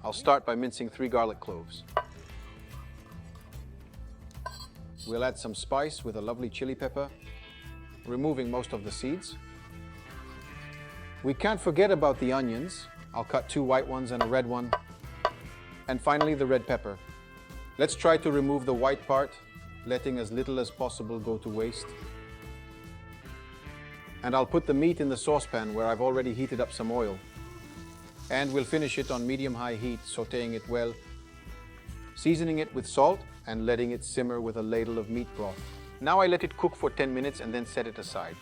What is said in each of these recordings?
I'll start by mincing 3 garlic cloves. We'll add some spice with a lovely chili pepper, removing most of the seeds. We can't forget about the onions. I'll cut 2 white ones and a red one. And finally, the red pepper. Let's try to remove the white part, letting as little as possible go to waste. And I'll put the meat in the saucepan where I've already heated up some oil. And we'll finish it on medium-high heat, sautéing it well, seasoning it with salt and letting it simmer with a ladle of meat broth. Now I let it cook for 10 minutes and then set it aside.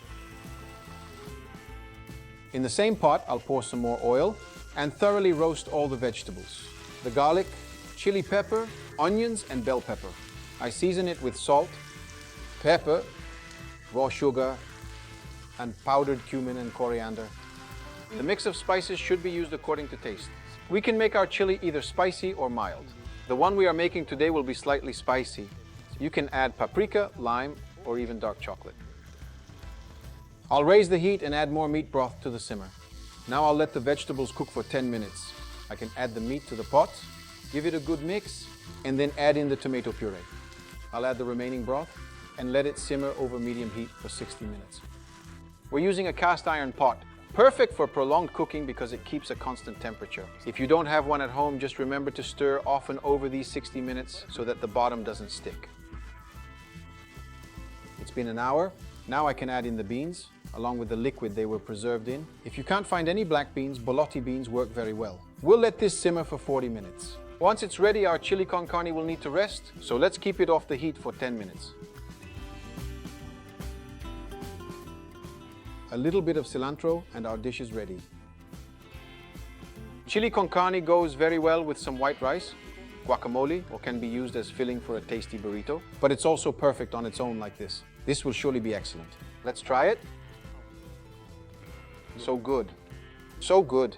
In the same pot, I'll pour some more oil and thoroughly roast all the vegetables. The garlic, chili pepper, onions and bell pepper. I season it with salt, pepper, raw sugar, and powdered cumin and coriander. The mix of spices should be used according to taste. We can make our chili either spicy or mild. The one we are making today will be slightly spicy. You can add paprika, lime, or even dark chocolate. I'll raise the heat and add more meat broth to the simmer. Now I'll let the vegetables cook for 10 minutes. I can add the meat to the pot, give it a good mix, and then add in the tomato puree. I'll add the remaining broth and let it simmer over medium heat for 60 minutes. We're using a cast iron pot, perfect for prolonged cooking because it keeps a constant temperature. If you don't have one at home, just remember to stir often over these 60 minutes so that the bottom doesn't stick. It's been an hour. Now I can add in the beans, along with the liquid they were preserved in. If you can't find any black beans, bolotti beans work very well. We'll let this simmer for 40 minutes. Once it's ready, our chili con carne will need to rest, so let's keep it off the heat for 10 minutes. A little bit of cilantro and our dish is ready. Chili con carne goes very well with some white rice, guacamole, or can be used as filling for a tasty burrito, but it's also perfect on its own like this. This will surely be excellent. Let's try it. So good. So good.